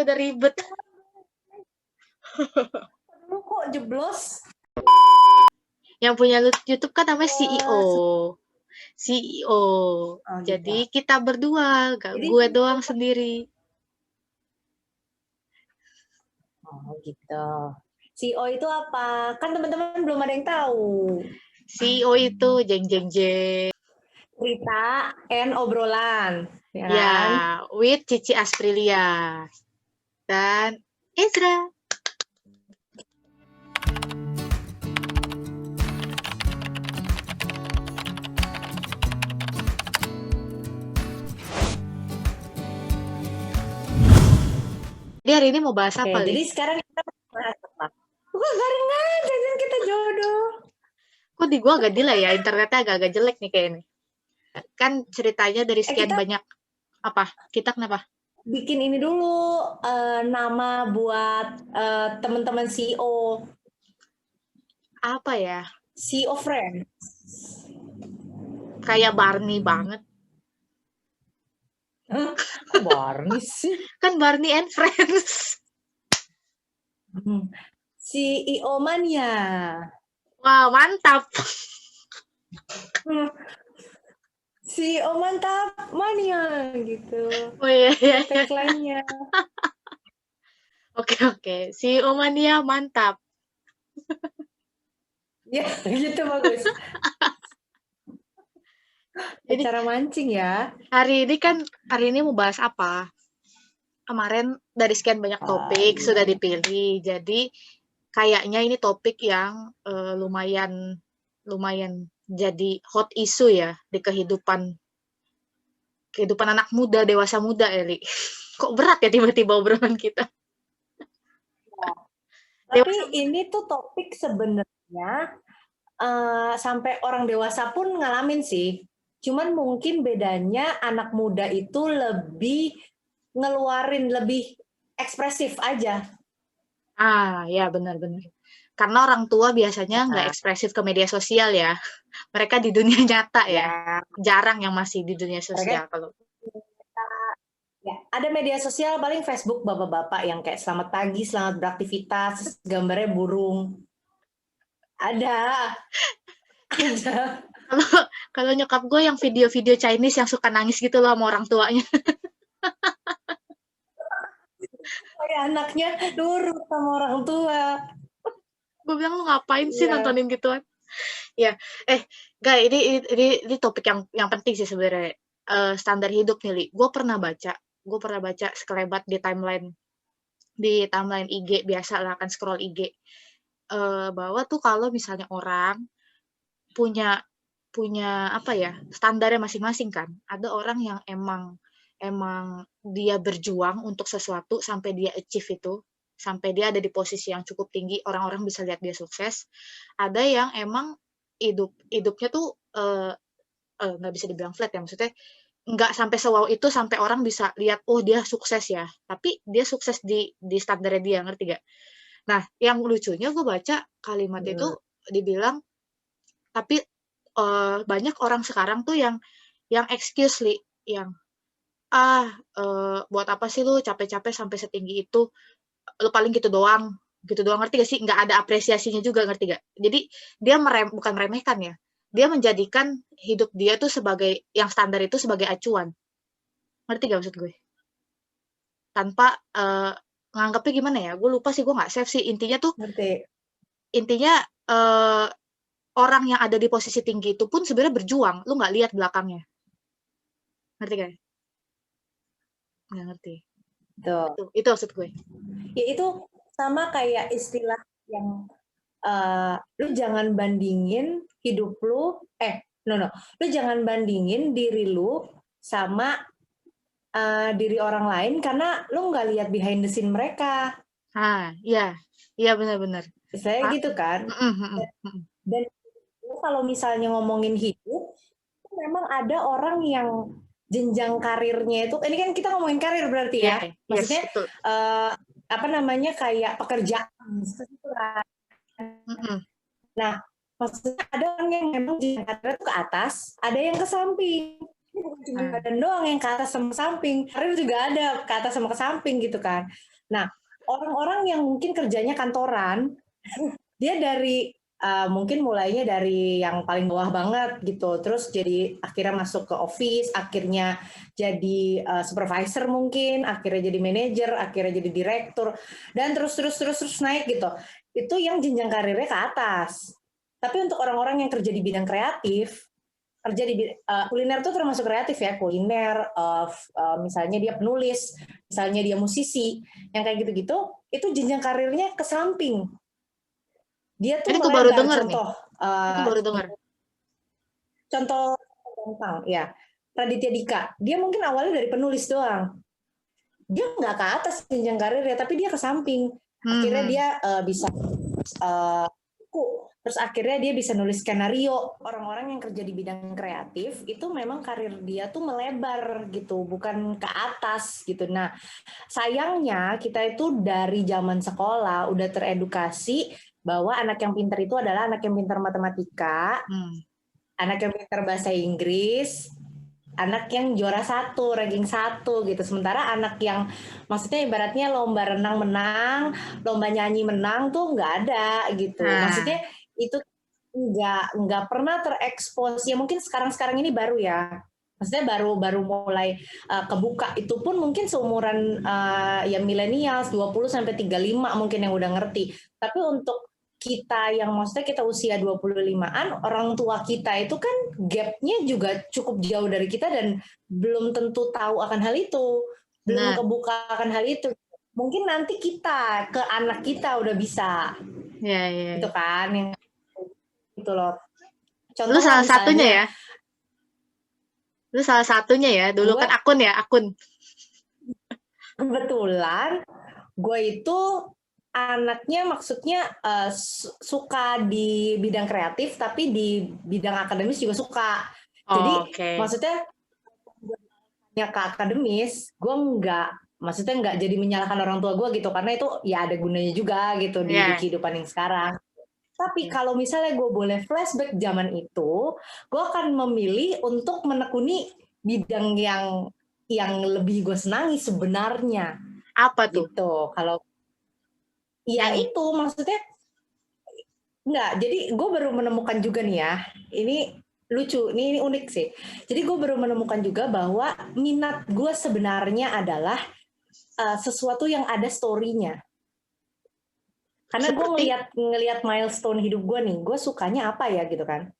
udah ribet. Lu kok jeblos? Yang punya YouTube kan namanya CEO. Oh, Jadi gitu. kita berdua, gak Jadi gue doang sendiri. oh gitu. CEO itu apa? Kan teman-teman belum ada yang tahu. CEO itu jeng jeng jeng. Cerita and obrolan, ya Ya, kan? with Cici Asprilia dan Ezra. Jadi hari ini mau bahas Oke, apa, Li? jadi sekarang kita bahas apa? Wah, garing aja kan kita jodoh. Kok di gua agak delay ya, internetnya agak-agak jelek nih kayaknya. Kan ceritanya dari sekian Kita banyak. Apa? Kita kenapa? bikin ini dulu nama buat teman-teman CEO, Apa ya? CEO friend. Kayak Barney banget. Hah? Kok Barney sih? Kan Barney and Friends. CEO mania. Wah, mantap. CEO mantap mania gitu. Oh iya, iya, iya. Tagline-nya. Oke. CEO Mania mantap. Ya, gitu bagus. Jadi Cara mancing ya. hari ini mau bahas apa? Kemarin dari sekian banyak topik Iya. sudah dipilih. Jadi kayaknya ini topik yang lumayan jadi hot issue ya di kehidupan anak muda, dewasa muda, Eli. Kok berat ya tiba-tiba obrolan kita? Tapi Dewasa muda. ini tuh topik sebenarnya sampai orang dewasa pun ngalamin sih. Cuman mungkin bedanya anak muda itu lebih ngeluarin, lebih ekspresif aja. Ya benar-benar. Karena orang tua biasanya nggak Ya, ekspresif ke media sosial ya. Mereka di dunia nyata ya. ya Jarang yang masih di dunia mereka sosial kalau. ya, ada media sosial paling Facebook bapak-bapak yang kayak selamat pagi, selamat beraktivitas, gambarnya burung. Ada. Ada. Kalau kalau nyokap gue yang video-video Chinese yang suka nangis gitu loh sama orang tuanya. Kayak anaknya nurut sama orang tua. Gue bilang, lu ngapain sih Iya. nontonin gituan? Ya, Guy, ini topik yang penting sih sebenarnya. Standar hidup nih, Li. Gue pernah baca sekelebat di timeline IG, biasa lah kan scroll IG. Bahwa tuh kalau misalnya orang punya punya apa ya, standarnya masing-masing kan. Ada orang yang emang dia berjuang untuk sesuatu sampai dia achieve itu, sampai dia ada di posisi yang cukup tinggi, orang-orang bisa lihat dia sukses. Ada yang emang hidupnya tuh nggak bisa dibilang flat ya, maksudnya nggak sampai se-wow itu sampai orang bisa lihat, oh dia sukses ya, tapi dia sukses di standarnya dia, ngerti gak? Nah, yang lucunya gue baca kalimat itu dibilang, tapi banyak orang sekarang tuh yang excuse Li, yang buat apa sih lu capek-capek sampai setinggi itu, lu paling gitu doang, ngerti gak sih? Nggak ada apresiasinya juga, ngerti gak? Jadi dia bukan meremehkan ya, dia menjadikan hidup dia tuh sebagai yang standar itu sebagai acuan, ngerti gak maksud gue? Tanpa nganggapnya gimana ya? Gue lupa sih, gue nggak save sih. Ngerti. Intinya eh, orang yang ada di posisi tinggi itu pun sebenarnya berjuang, lu nggak lihat belakangnya, ngerti gak? Nggak ngerti. Tuh. Itu maksud gue. Ya itu sama kayak istilah yang lu jangan bandingin hidup lu, lu jangan bandingin diri lu sama diri orang lain karena lu nggak lihat behind the scene mereka. Iya benar-benar. Saya gitu kan. Dan kalau misalnya ngomongin hidup, memang ada orang yang jenjang karirnya itu, ini kan kita ngomongin karir berarti ya, Yes, maksudnya betul. apa namanya kayak pekerjaan. Nah, maksudnya ada orang yang memang jenjang karir itu ke atas, ada yang ke samping. Ini bukan cuma badan doang yang ke atas sama samping, karir juga ada ke atas sama ke samping gitu kan. Nah, orang-orang yang mungkin kerjanya kantoran, dia dari mungkin mulainya dari yang paling bawah banget gitu, terus jadi akhirnya masuk ke office, akhirnya jadi supervisor mungkin, akhirnya jadi manajer, akhirnya jadi direktur, dan terus naik gitu. Itu yang jenjang karirnya ke atas. Tapi untuk orang-orang yang kerja di bidang kreatif, kerja di kuliner itu termasuk kreatif ya, kuliner, misalnya dia penulis, misalnya dia musisi, yang kayak gitu-gitu, itu jenjang karirnya ke samping. Dia tuh Ini aku baru melebar. dengar nih. Contoh, Aku baru dengar. contoh gampang ya, Raditya Dika. Dia mungkin awalnya dari penulis doang. Dia nggak ke atas jenjang karirnya, tapi dia ke samping. Akhirnya dia bisa buku. Terus akhirnya dia bisa nulis skenario. Orang-orang yang kerja di bidang kreatif itu memang karir dia tuh melebar gitu, bukan ke atas gitu. Nah, sayangnya kita itu dari zaman sekolah udah teredukasi bahwa anak yang pintar itu adalah anak yang pintar matematika, anak yang pintar bahasa Inggris, anak yang juara 1, ranking 1 gitu. Sementara anak yang maksudnya ibaratnya lomba renang menang, lomba nyanyi menang tuh nggak ada gitu. Nah, Maksudnya itu nggak pernah terekspos. Ya mungkin sekarang ini baru ya. Maksudnya baru mulai kebuka. Itu pun mungkin seumuran ya milenial 20 sampai 35 mungkin yang udah ngerti. Tapi untuk kita yang maksudnya kita usia 25-an, orang tua kita itu kan gapnya juga cukup jauh dari kita dan belum tentu tahu akan hal itu, belum benar. kebuka akan hal itu. Mungkin nanti kita ke anak kita udah bisa, Ya, ya, gitu ya. kan? Yang itu loh. Lu Contoh lah salah satunya misalnya, ya. Lu salah satunya ya. Dulu gue kan akun ya, akun. kebetulan gue itu anaknya maksudnya suka di bidang kreatif tapi di bidang akademis juga suka. Oh, Jadi oke. maksudnya ya ke akademis, gue maksudnya nggak jadi menyalahkan orang tua gue gitu, karena itu ya ada gunanya juga gitu di Ya, kehidupan yang sekarang. Tapi ya. kalau misalnya gue boleh flashback zaman itu, gue akan memilih untuk menekuni bidang yang lebih gue senangi sebenarnya Apa tuh? gitu. Kalau ya Nyanyi. itu maksudnya enggak, jadi gue baru menemukan juga nih ya, ini lucu, ini unik sih. Jadi gue baru menemukan juga bahwa minat gue sebenarnya adalah sesuatu yang ada story-nya. Karena gue Seperti ngelihat milestone hidup gue nih, gue sukanya apa ya gitu kan.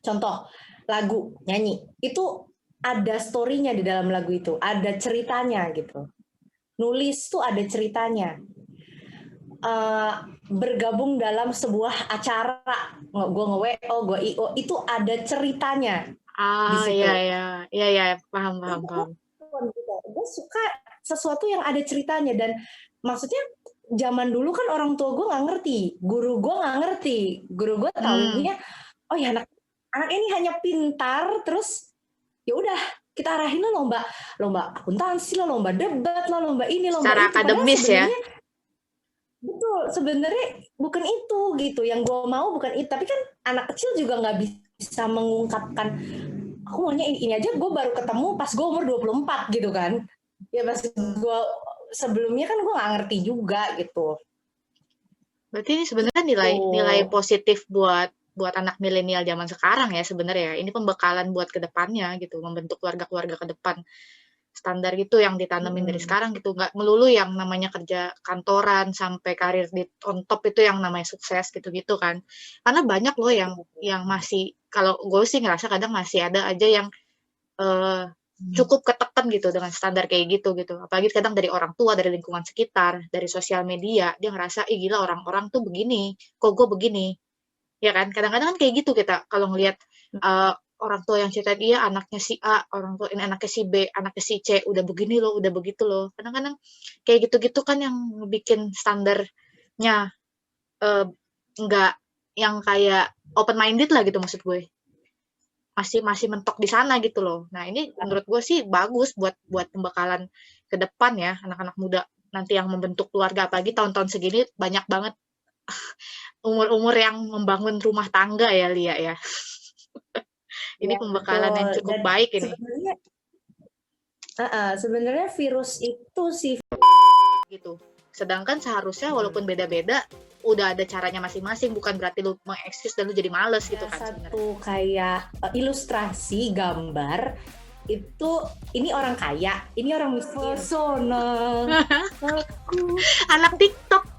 Contoh, lagu, nyanyi, itu ada story-nya di dalam lagu itu, ada ceritanya gitu. Nulis tuh ada ceritanya. Bergabung dalam sebuah acara, gue nge-WO, gue IO, itu ada ceritanya di iya, situ. iya. Iya, iya, paham, paham, Itu paham. gue suka sesuatu yang ada ceritanya, dan maksudnya zaman dulu kan orang tua gue nggak ngerti, guru gue nggak ngerti, guru gue taunya oh ya anak ini hanya pintar, terus ya udah kita arahin lo lomba akuntansi lo, lomba debat lo, lomba ini lomba Secara itu, padahal akademis ya. sebenarnya betul, sebenarnya bukan itu gitu yang gue mau, bukan itu. Tapi kan anak kecil juga nggak bisa mengungkapkan aku maunya ini aja. Gue baru ketemu pas gue umur 24 gitu kan, ya pas gue sebelumnya kan gue nggak ngerti juga gitu. Berarti ini sebenarnya nilai Tuh. positif buat anak milenial zaman sekarang ya sebenarnya ya. Ini pembekalan buat kedepannya gitu, membentuk keluarga-keluarga ke depan. Standar gitu yang ditanemin dari sekarang gitu, nggak melulu yang namanya kerja kantoran sampai karir di on top itu yang namanya sukses gitu-gitu kan. Karena banyak loh yang masih, kalau gue sih ngerasa kadang masih ada aja yang cukup ketekan gitu dengan standar kayak gitu. Apalagi kadang dari orang tua, dari lingkungan sekitar, dari sosial media, dia ngerasa, ih gila orang-orang tuh begini, kok gue begini. Ya kan? Kadang-kadang kan kayak gitu kita kalau ngelihat uh, orang tua yang cerita dia anaknya si A, orang tua ini anaknya si B, anaknya si C, udah begini loh, udah begitu loh. Kadang-kadang kayak gitu-gitu kan yang bikin standarnya uh, nggak yang kayak open minded lah gitu maksud gue. Masih mentok di sana gitu loh. Nah, ini menurut gue sih bagus buat pembekalan ke depan ya, anak-anak muda nanti yang membentuk keluarga, apalagi tahun-tahun segini banyak banget umur-umur yang membangun rumah tangga ya, Lia ya. Ini Ya pembekalan betul. yang cukup Dan baik ini. sebenarnya sebenarnya virus itu sih Gitu. Sedangkan seharusnya walaupun beda-beda, udah ada caranya masing-masing, bukan berarti lu mengeksis dan lu jadi males gitu kan sebenarnya. Satu kayak ilustrasi gambar itu, ini orang kaya, ini orang miskin. Pesona. Anak TikTok